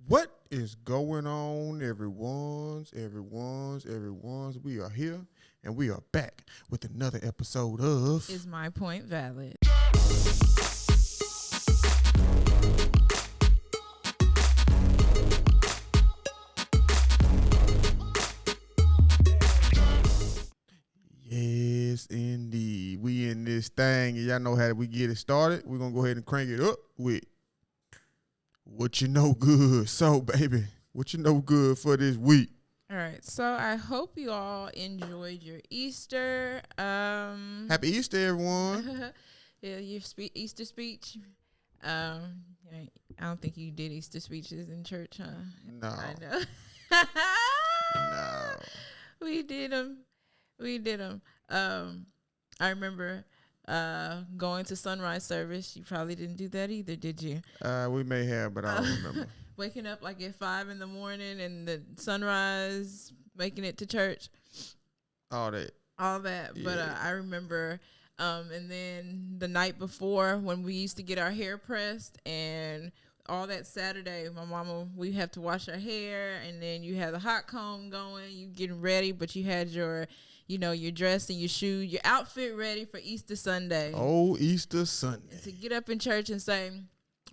What is going on, everyone's? We are here and we are back with another episode of Is My Point Valid? Yes, indeed. We in this thing, and y'all know how we get it started. We're gonna go ahead and crank it up with what you know good. So, baby, what you know good for this week? All right, so I hope you all enjoyed your Easter. Happy Easter, everyone. Yeah, your Easter speech. I don't think you did Easter speeches in church, huh? No. I know. No. We did them. I remember going to sunrise service. You probably didn't do that either, did you? We may have, but I don't remember. Waking up like at 5 a.m. and the sunrise, making it to church. All that. Yeah. But I remember, and then the night before when we used to get our hair pressed and all that Saturday, my mama, we have to wash our hair, and then you had the hot comb going, you getting ready, but you had your dress and your shoes, your outfit ready for Easter Sunday. Oh, Easter Sunday. And to get up in church and say,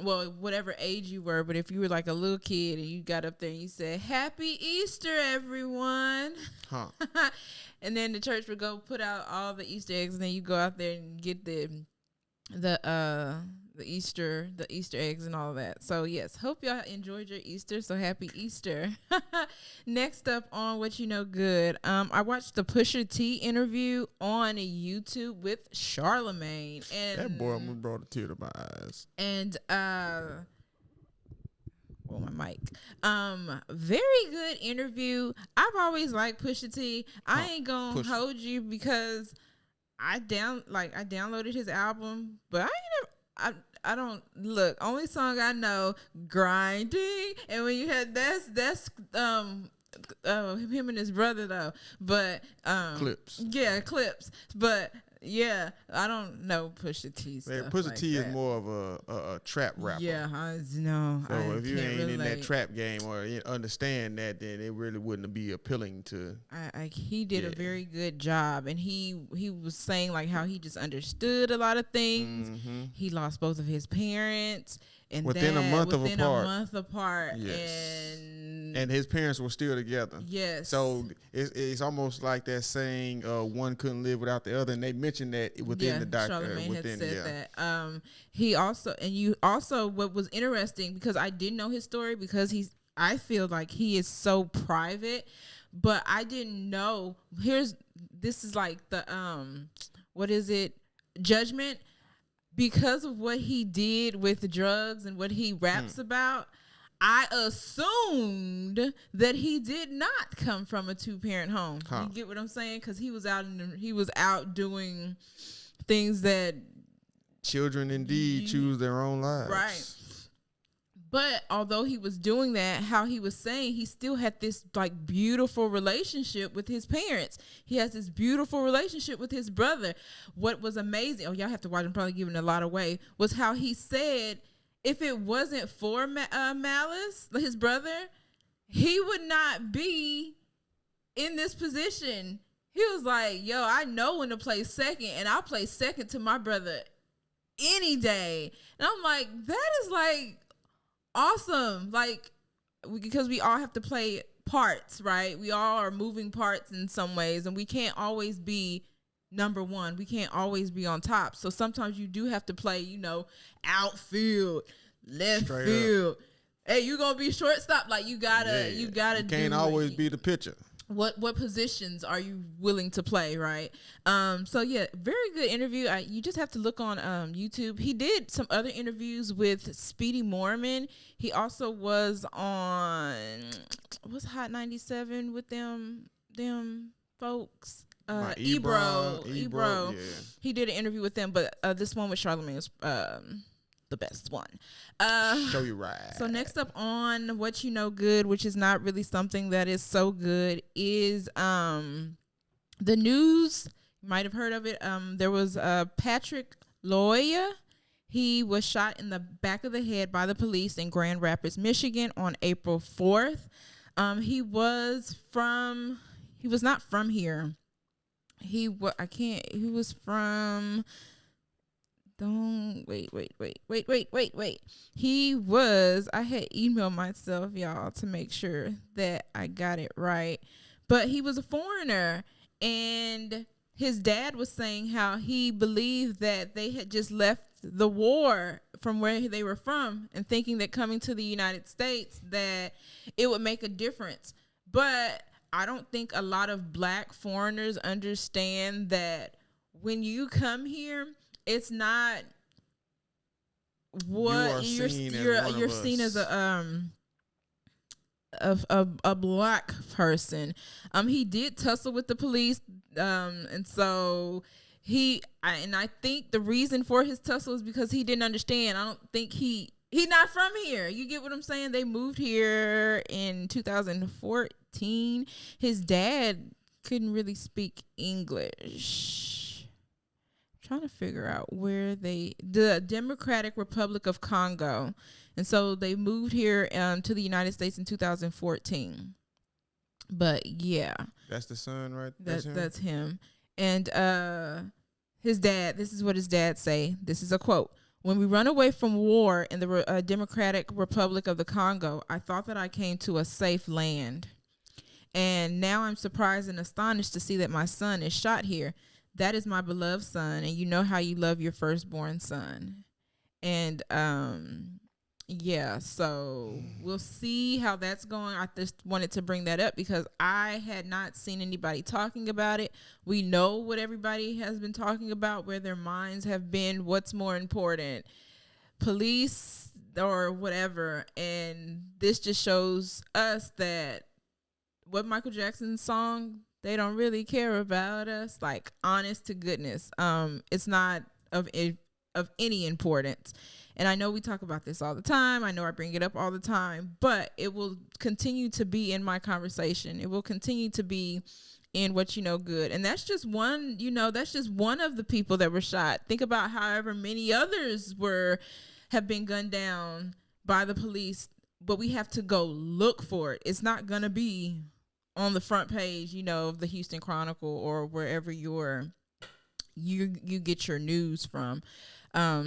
well, whatever age you were, but if you were like a little kid and you got up there and you said, "Happy Easter, everyone." Huh. And then the church would go put out all the Easter eggs, and then you go out there and get the Easter eggs and all of that. So yes, hope y'all enjoyed your Easter. So happy Easter. Next up on What You Know Good, I watched the Pusha T interview on YouTube with Charlamagne, and That boy almost brought a tear to my eyes. And my mic. Very good interview. I've always liked Pusha T. I ain't gonna hold you because I downloaded his album, but I don't look. Only song I know, "Grinding," and when you had that's him and his brother though. But Clips. Yeah, Clips. But yeah, I don't know Pusha T stuff. Man, Pusha like T that. is more of a trap rapper. Yeah, I know. So if you ain't in that relate. trap game or you understand that, then it really wouldn't be appealing to. He did a very good job, and he was saying like how he just understood a lot of things. Mm-hmm. He lost both of his parents, and Within a month apart. Yes. And his parents were still together. Yes. So it's almost like that saying, one couldn't live without the other, and they mentioned that within the doctor. Charlamagne had said that. He also, what was interesting, because I didn't know his story, because I feel like he is so private, but I didn't know. This is like the what is it? Judgment, because of what he did with drugs and what he raps about. I assumed that he did not come from a 2-parent home. You get what I'm saying? Because he was out doing things that children indeed choose their own lives. Right. But although he was doing that, how he was saying, he still had this like beautiful relationship with his parents. He has this beautiful relationship with his brother. What was amazing, y'all have to watch, I'm probably giving a lot away, was how he said, if it wasn't for Malice, his brother, he would not be in this position. He was like, yo, I know when to play second, and I'll play second to my brother any day. And I'm like, that is like awesome. Like, because we all have to play parts, right? We all are moving parts in some ways, and we can't always be number one. We can't always be on top. So sometimes you do have to play, outfield, left field. Hey, you gonna be shortstop? Like you gotta. You can't always be the pitcher. What positions are you willing to play, right? So yeah, very good interview. You just have to look on YouTube. He did some other interviews with Speedy Mormon. He also was on Hot 97 with them folks. Ebro. Yeah. He did an interview with them, but this one with Charlamagne was the best one. Show you right. So next up on What You Know Good, which is not really something that is so good, is the news. You might have heard of it. There was Patrick Loya. He was shot in the back of the head by the police in Grand Rapids, Michigan on April 4th. He was not from here. He was from, wait. I had emailed myself, y'all, to make sure that I got it right. But he was a foreigner, and his dad was saying how he believed that they had just left the war from where they were from and thinking that coming to the United States that it would make a difference. But I don't think a lot of black foreigners understand that when you come here, it's not what you're seen as a black person. He did tussle with the police, and so I think the reason for his tussle is because he didn't understand. I don't think he's not from here. You get what I'm saying? They moved here in 2014. His dad couldn't really speak English. I'm trying to figure out where the Democratic Republic of Congo. And so they moved here to the United States in 2014. But yeah. That's the son, right? That's him. And his dad, this is what his dad say. This is a quote. When we run away from war in the Democratic Republic of the Congo, I thought that I came to a safe land. And now I'm surprised and astonished to see that my son is shot here. That is my beloved son, and you know how you love your firstborn son. And yeah, so we'll see how that's going. I just wanted to bring that up because I had not seen anybody talking about it. We know what everybody has been talking about, where their minds have been, what's more important, police or whatever. And this just shows us that what Michael Jackson's song, they don't really care about us, like, honest to goodness. It's not of any importance. And I know we talk about this all the time. I know I bring it up all the time, but it will continue to be in my conversation. It will continue to be in What You Know Good. And that's just one, that's just one of the people that were shot. Think about however many others have been gunned down by the police, but we have to go look for it. It's not going to be on the front page, of the Houston Chronicle or wherever you get your news from.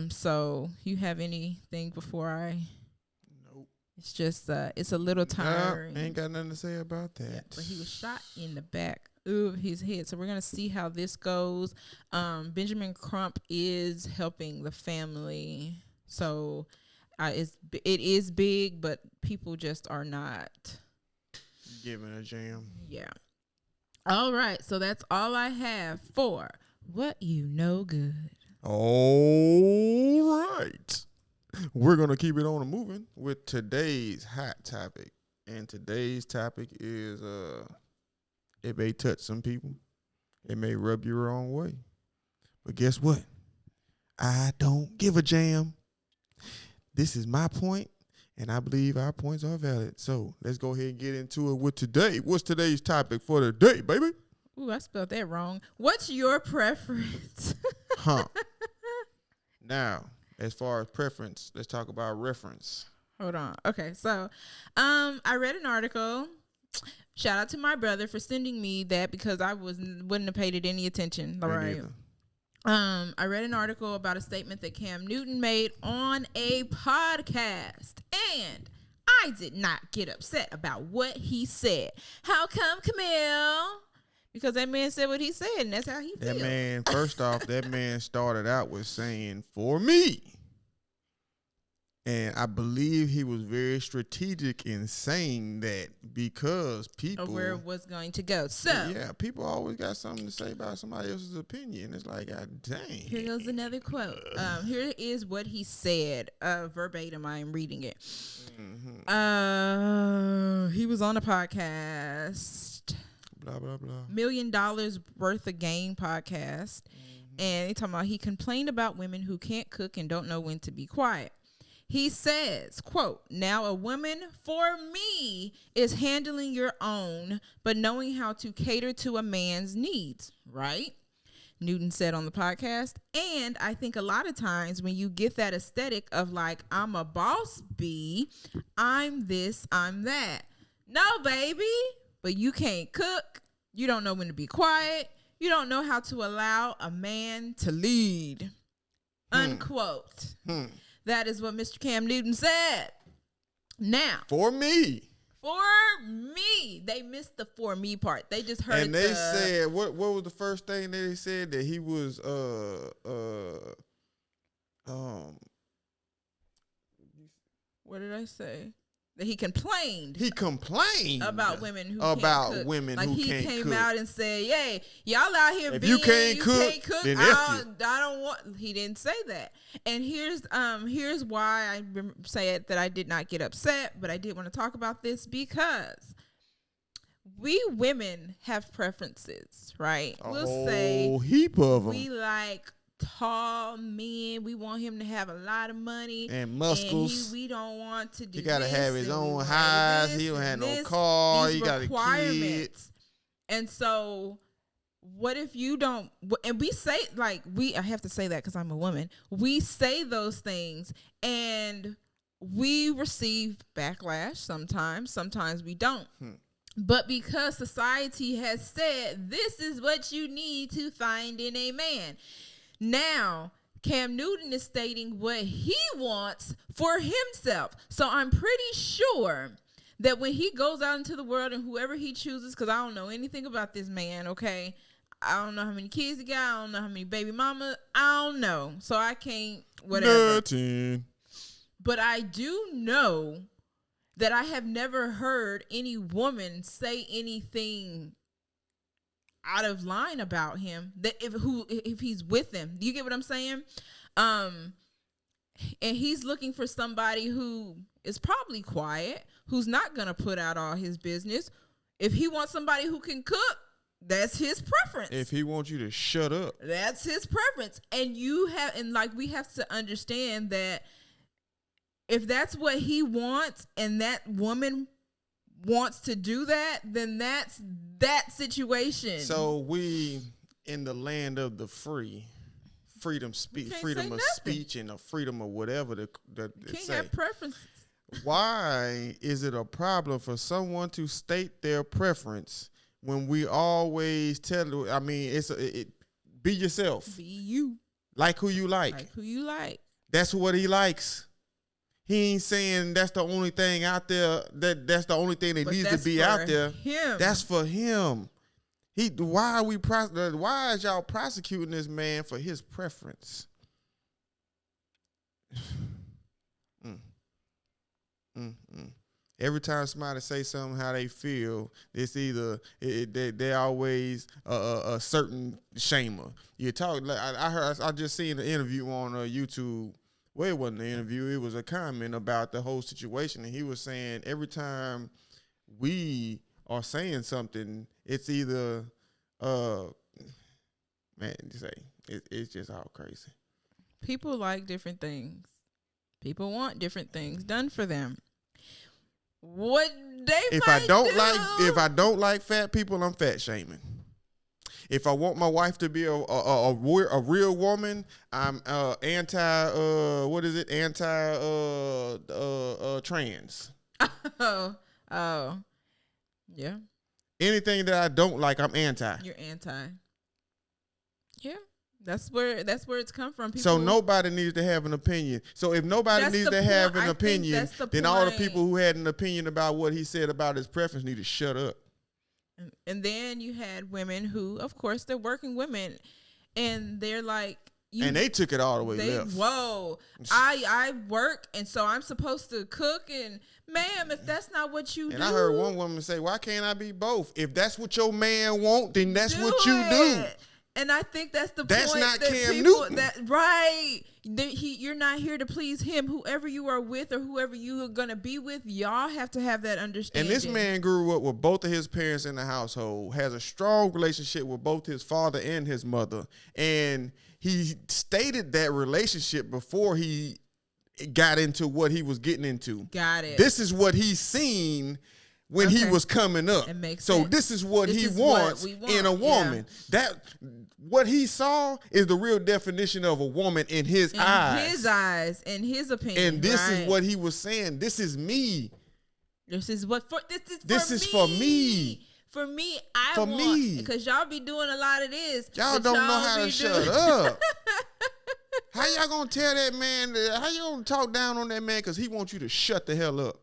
So you have anything before I? Nope. It's just it's a little tiring. Ain't got nothing to say about that. Yeah, but he was shot in the back of his head. So we're gonna see how this goes. Benjamin Crump is helping the family, so it is big, but people just are not giving a jam. Yeah. All right. So that's all I have for What You Know Good. All right. We're going to keep it on and moving with today's hot topic. And today's topic is it may touch some people. It may rub you the wrong way. But guess what? I don't give a jam. This is my point, and I believe our points are valid. So let's go ahead and get into it with today. What's today's topic for the day, baby? Ooh, I spelled that wrong. What's your preference? Now, as far as preference, let's talk about reference. Hold on. Okay, so I read an article. Shout out to my brother for sending me that because I wouldn't have paid it any attention. All right. I read an article about a statement that Cam Newton made on a podcast, and I did not get upset about what he said. How come, Camille? Because that man said what he said, and that's how he feels. That man, first off, that man started out with saying, for me. And I believe he was very strategic in saying that because people... Of where it was going to go. So... Yeah, people always got something to say about somebody else's opinion. It's like, God dang. Here goes another quote. Here is what he said. Verbatim, I am reading it. Mm-hmm. He was on a podcast... Blah, blah, blah. $1 million worth of game podcast. Mm-hmm. And he talking about he complained about women who can't cook and don't know when to be quiet. He says, quote, now a woman for me is handling your own, but knowing how to cater to a man's needs, right? Newton said on the podcast. And I think a lot of times when you get that aesthetic of like, I'm a boss bee, I'm this, I'm that. No, baby, but you can't cook. You don't know when to be quiet. You don't know how to allow a man to lead. Unquote. That is what Mr. Cam Newton said. Now, For me. They missed the for me part. They just heard And they said, what was the first thing they said? That he was what did I say? That he complained. He complained about women who about can't cook. women like who he can't came cook. out and said, "Yay, y'all out here If being you can't cook, then F I you." don't want." He didn't say that. And here's why I said that I did not get upset, but I did want to talk about this because we women have preferences, right? We'll say heap of them we like tall men. We want him to have a lot of money and muscles. And we don't want to do. He gotta this, have his and we own want house. this He don't have and no this, car. these He got a kid. requirements. And so, what if you don't? And we say I have to say that because I'm a woman. We say those things, and we receive backlash sometimes. Sometimes we don't. But because society has said this is what you need to find in a man. Now, Cam Newton is stating what he wants for himself. So I'm pretty sure that when he goes out into the world and whoever he chooses, because I don't know anything about this man, okay? I don't know how many kids he got. I don't know how many baby mama. I don't know. So I can't, whatever. Nothing. But I do know that I have never heard any woman say anything out of line about him, that if he's with them. Do you get what I'm saying? And he's looking for somebody who is probably quiet, who's not gonna put out all his business. If he wants somebody who can cook, that's his preference. If he wants you to shut up, that's his preference. And we have to understand that if that's what he wants and that woman wants to do that, then that's that situation. so we in the land of the freedom of speech and the freedom of whatever you can't say. have preferences. Why is it a problem for someone to state their preference when we always tell? I mean, be yourself. Be you. Like who you like. Like who you like. That's what he likes. He ain't saying that's the only thing out there. That's the only thing that But needs to be out there. Him. That's for him. Why is y'all prosecuting this man for his preference? Every time somebody say something how they feel, it's either they always a certain shamer. You talk. I just seen an interview on YouTube. Well, it wasn't an interview. It was a comment about the whole situation, and he was saying every time we are saying something, it's either it's just all crazy. People like different things. People want different things done for them. What If I don't like fat people, I'm fat shaming. If I want my wife to be a real woman, I'm anti trans. Oh, yeah. Anything that I don't like, I'm anti. You're anti. Yeah, that's where it's come from. People, So nobody needs to have an opinion. So if nobody That's needs the to have point. an I think opinion, that's the then all the point. people who had an opinion about what he said about his preference need to shut up. And then you had women who, of course, they're working women, and they're like, And they took it all the way left. Whoa, I work, and so I'm supposed to cook. And ma'am, if that's not what you do, And I heard one woman say, "Why can't I be both? If that's what your man want, then that's what you do." And I think that's the That's point. not that Cam people, Newton. You're not here to please him. Whoever you are with or whoever you are going to be with, y'all have to have that understanding. And this man grew up with both of his parents in the household, has a strong relationship with both his father and his mother. And he stated that relationship before he got into what he was getting into. Got it. This is what he's seen when he was coming up. It makes so sense. this is what This he is what wants we want, in a woman. That what he saw is the real definition of a woman in his eyes. In his eyes, in his opinion. And this right? is what he was saying. This is me. This is what for. This is for me. For me, For me. because y'all be doing a lot of this. Y'all but don't know how to be shut doing- up. How y'all gonna tell that man? How you gonna talk down on that man because he wants you to shut the hell up?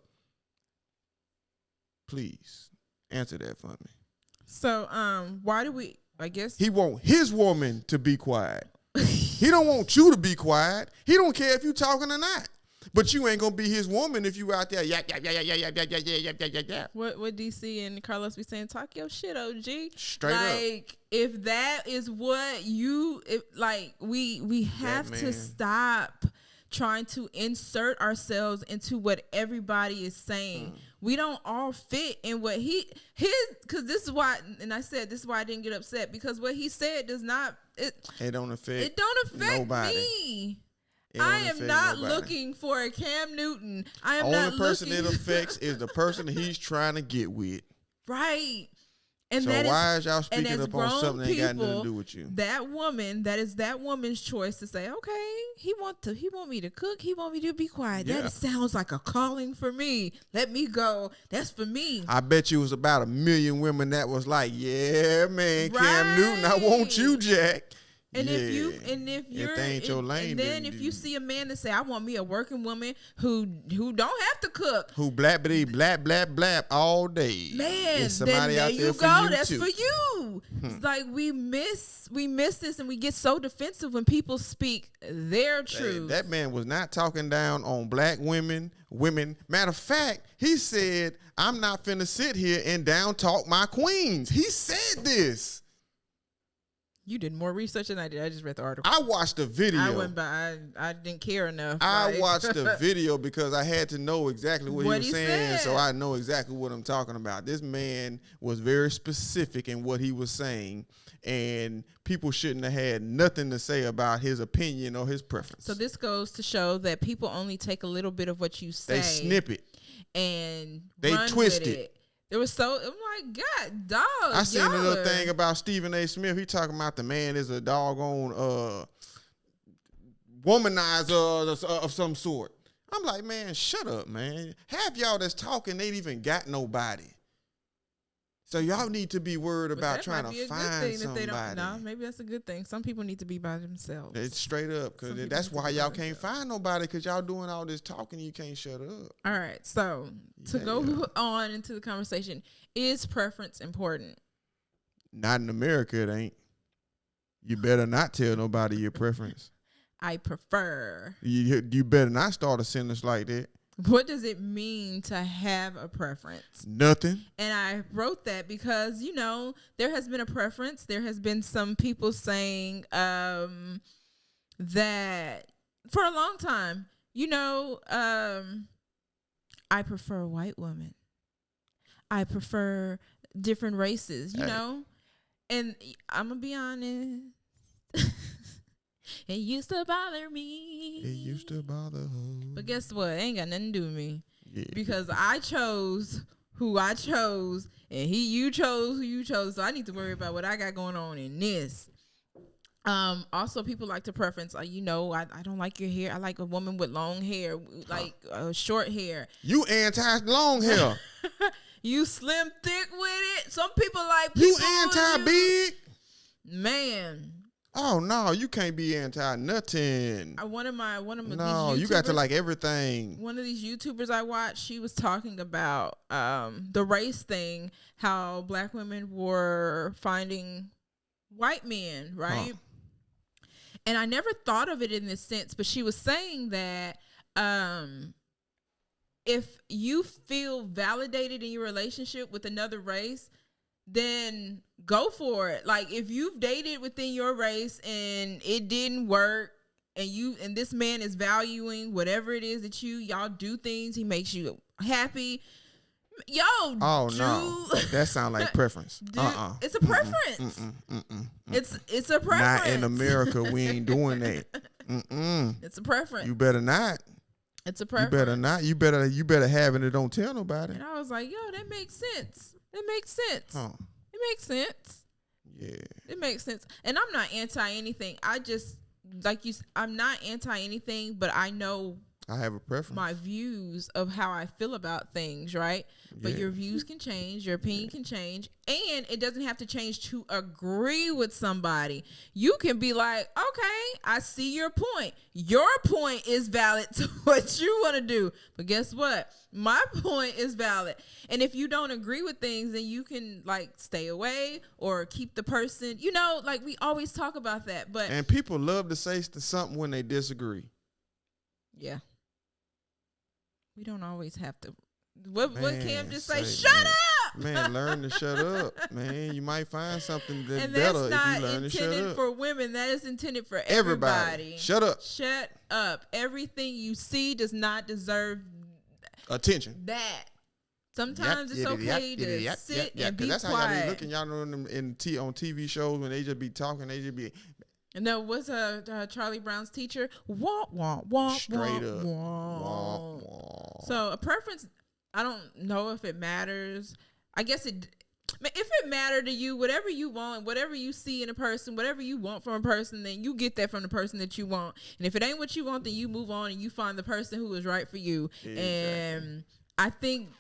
Please answer that for me. So, why do we? I guess He want his woman to be quiet. He don't want you to be quiet. He don't care if you talking or not. But you ain't gonna be his woman if you out there yeah. What DC and Carlos be saying? Talk your shit, OG. Straight up. Like if that is what you we have to man. stop trying to insert ourselves into what everybody is saying. We don't all fit in what his because this is why, and I said this is why I didn't get upset because what he said does not It don't affect. it don't affect nobody. me. It don't I am affect not nobody. looking for a Cam Newton. I am Only not person looking it affects is the person he's trying to get with. right. And So that why is y'all and speaking as up on grown something that ain't got nothing people, to do with you? that woman, that is that woman's choice to say, okay, he want me to cook, he want me to be quiet. Yeah. That sounds like a calling for me. Let me go. That's for me. I bet you it was about 1 million women that was like, yeah, man, Cam Newton, I want you, Jack. And yeah. if you're they ain't your lane, and then if you see a man that say, I want me a working woman who don't have to cook, who blabbity blab blab blab all day, man, there's then somebody there out there you for go. you That's too. for you. It's like we miss this, and we get so defensive when people speak their truth. That man was not talking down on black women. Matter of fact, he said, I'm not finna sit here and down talk my queens. He said this. You did more research than I did. I just read the article. I watched the video. I went by. I didn't care enough. I like- watched the video because I had to know exactly what What he he was saying, so said. I know exactly what I'm talking about. This man was very specific in what he was saying, and people shouldn't have had nothing to say about his opinion or his preference. So this goes to show that people only take a little bit of what you say. They snip it. And They run twist with it. It was so. I'm like, God, dog. I seen y'all another are- thing about Stephen A. Smith. He talking about the man is a doggone womanizer of some sort. I'm like, man, shut up, man. Half y'all that's talking ain't even got nobody. So y'all need to be worried But about that trying might to be a good find thing that somebody. they don't. No, maybe that's a good thing. Some people need to be by themselves. It's straight up, Some because people that's need to why be y'all by can't themselves. find nobody, because y'all doing all this talking, you can't shut up. All right. So to Yeah, go yeah. on into the conversation, is preference important? Not in America, it ain't. You better not tell nobody your preference. I prefer. You better not start a sentence like that. What does it mean to have a preference? Nothing. And I wrote that because, there has been a preference. There has been some people saying that for a long time, I prefer white women. I prefer different races, Hey. And I'm going to be honest. It used to bother me. It used to bother her. But guess what? It ain't got nothing to do with me. Yeah. Because I chose who I chose, and you chose who you chose. So I need to worry about what I got going on in this. Also, people like to preference. I don't like your hair. I like a woman with long hair, like short hair. You anti-long hair. You slim thick with it. Some people like You people anti-big. Man, Oh no, you can't be anti nothing. one of No, these you got to YouTubers- like everything. One of these YouTubers I watched, she was talking about the race thing, how black women were finding white men, right? Huh. And I never thought of it in this sense, but she was saying that if you feel validated in your relationship with another race, then go for it. Like if you've dated within your race and it didn't work, and this man is valuing whatever it is that y'all do things, he makes you happy. Yo, Oh no, that sound like preference. It's a preference. It's a preference. Not in America. We ain't doing that. It's a preference. You better not. It's a You preference. better not. You better have it and don't tell nobody. And I was like, yo, that makes sense. That makes sense. Huh. It makes sense. Yeah. It makes sense. And I'm not anti anything. I just, like you, I'm not anti anything, but I know I have a preference. my views of how I feel about things, right? But Yeah. your views can change, your opinion can change, and it doesn't have to change to agree with somebody. You can be like, okay, I see your point. Your point is valid to what you want to do. But guess what? My point is valid. And if you don't agree with things, then you can like stay away or keep the person, like we always talk about that. But And people love to say something when they disagree. yeah. We don't always have to. What Cam just say? Man, Shut up, man. Learn to shut up, man. You might find something that's and better that's if you not learn to shut intended up. for women. That is intended for Everybody, everybody. shut up. Shut up. Everything you see does not deserve Attention. that. Sometimes it's okay to sit and be that's quiet. how y'all be looking. Y'all know on TV shows when they just be talking, they just be No, what's Charlie Brown's teacher? Wah, wah, wah, straight wah, up. wah. Wah, wah. So a preference, I don't know if it matters. I guess if it mattered to you, whatever you want, whatever you see in a person, whatever you want from a person, then you get that from the person that you want. And if it ain't what you want, then you move on and you find the person who is right for you. Exactly. And I think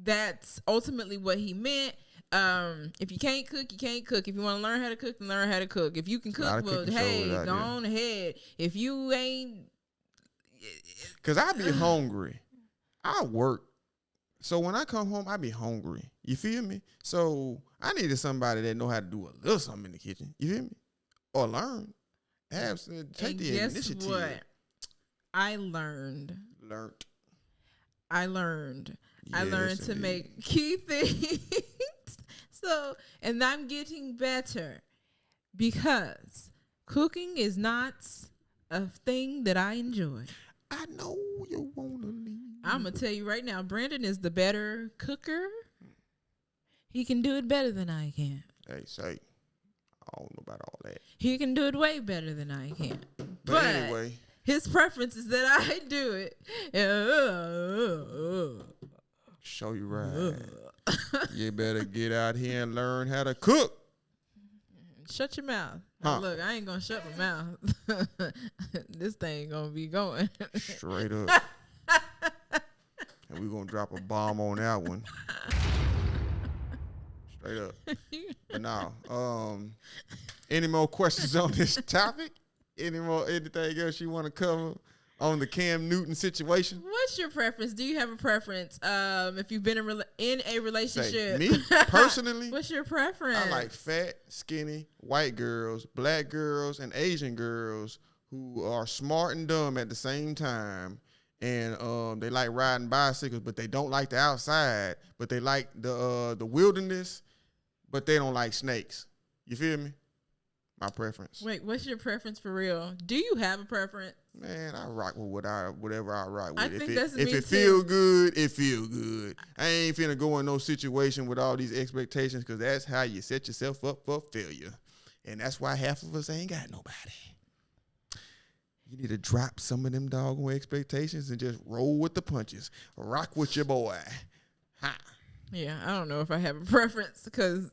that's ultimately what he meant. If you can't cook, you can't cook. If you want to learn how to cook, then learn how to cook. If you can cook, well, hey, go on ahead. If you ain't, cause I be hungry. I work, so when I come home, I be hungry. You feel me? So I needed somebody that know how to do a little something in the kitchen. You feel me? Or learn. Take the guess initiative. what? I learned Yes, to indeed. make key things. So, and I'm getting better because cooking is not a thing that I enjoy. I know you wanna leave. I'm going to tell you right now, Brandon is the better cooker. He can do it better than I can. Hey, say, I don't know about all that. He can do it way better than I can. But anyway, his preference is that I do it. show you right. You better get out here and learn how to cook. Shut your mouth. Now, Huh. look, I ain't going to shut my mouth. This thing going to be going. Straight up. And we're going to drop a bomb on that one. Straight up. But now, any more questions on this topic? Anything else you want to cover on the Cam Newton situation? What's your preference? Do you have a preference? If you've been in a relationship. Say, me, personally, What's your preference? I like fat, skinny, white girls, black girls, and Asian girls who are smart and dumb at the same time. And they like riding bicycles, but they don't like the outside. But they like the wilderness, but they don't like snakes. You feel me? My preference. Wait, what's your preference for real? Do you have a preference? Man, I rock with whatever I rock with. I think that's me if it too. feel good, it feel good. I ain't finna go in no situation with all these expectations because that's how you set yourself up for failure. And that's why half of us ain't got nobody. You need to drop some of them doggone expectations and just roll with the punches. Rock with your boy. Ha. Yeah, I don't know if I have a preference because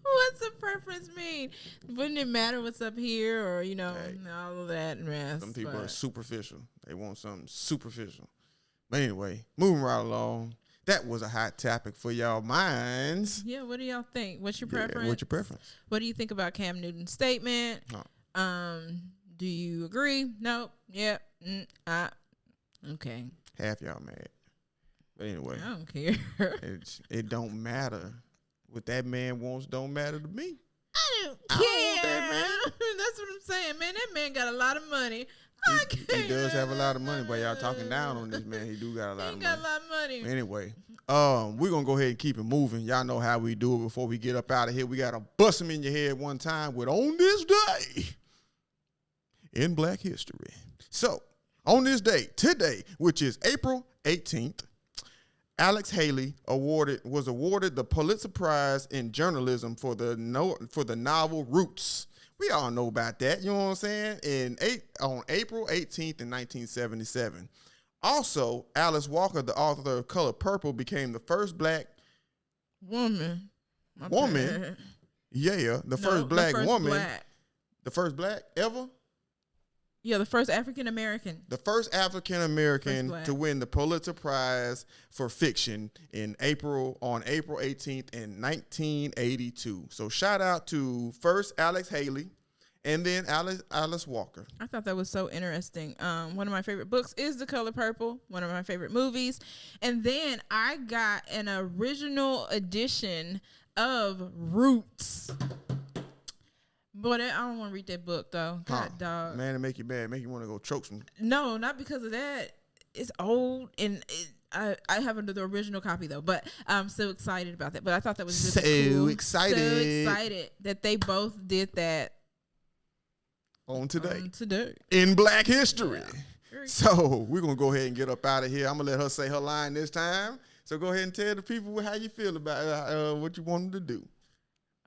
what's a preference mean? Wouldn't it matter what's up here or, Hey. all of that mess? Some people but are superficial. They want something superficial. But anyway, moving right along. That was a hot topic for y'all minds. Yeah, what do y'all think? What's your Yeah, preference? what's your preference? What do you think about Cam Newton's statement? Do you agree? Nope. Yep. Okay. Half y'all mad. But anyway, I don't care. it don't matter. What that man wants don't matter to me. I don't I don't want that, care. That's what I'm saying, man. That man got a lot of money. He does have a lot of money, but y'all talking down on this man. He do got a lot He of got money. a lot of money. Anyway, we're gonna go ahead and keep it moving. Y'all know how we do it before we get up out of here. We gotta bust them in your head one time with on this day in Black history. So, on this day, today, which is April 18th, Alex Haley was awarded the Pulitzer Prize in journalism for the novel Roots, We all know about that. You know what I'm saying? On April 18th in 1977. Also, Alice Walker, the author of Color Purple, became the first black woman. Yeah, the first black woman. The first black ever? Yeah, the first African American. The first African American to win the Pulitzer Prize for fiction on April 18th in 1982. So shout out to first Alex Haley and then Alice Walker. I thought that was so interesting. One of my favorite books is The Color Purple, one of my favorite movies. And then I got an original edition of Roots. But I don't want to read that book, though. God, dog. Man, it make you mad. Make you want to go choke some. No, not because of that. It's old, and I have the original copy, though. But I'm so excited about that. But I thought that was really cool. So excited that they both did that. On today. Today. In Black History. Yeah. So we're going to go ahead and get up out of here. I'm going to let her say her line this time. So go ahead and tell the people how you feel about what you want them to do.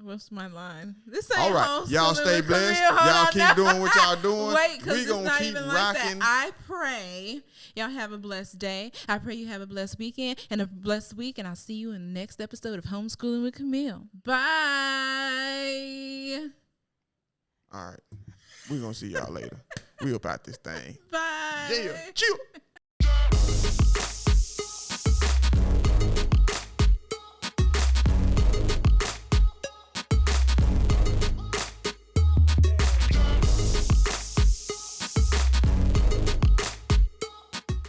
What's my line? This ain't all right. Y'all stay blessed. Y'all keep doing what y'all doing. Wait, because it's gonna not keep even rocking. Like that. I pray y'all have a blessed day. I pray you have a blessed weekend and a blessed week. And I'll see you in the next episode of Homeschooling with Camille. Bye. All right. We're going to see y'all later. We up out this thing. Bye. Yeah. Chill.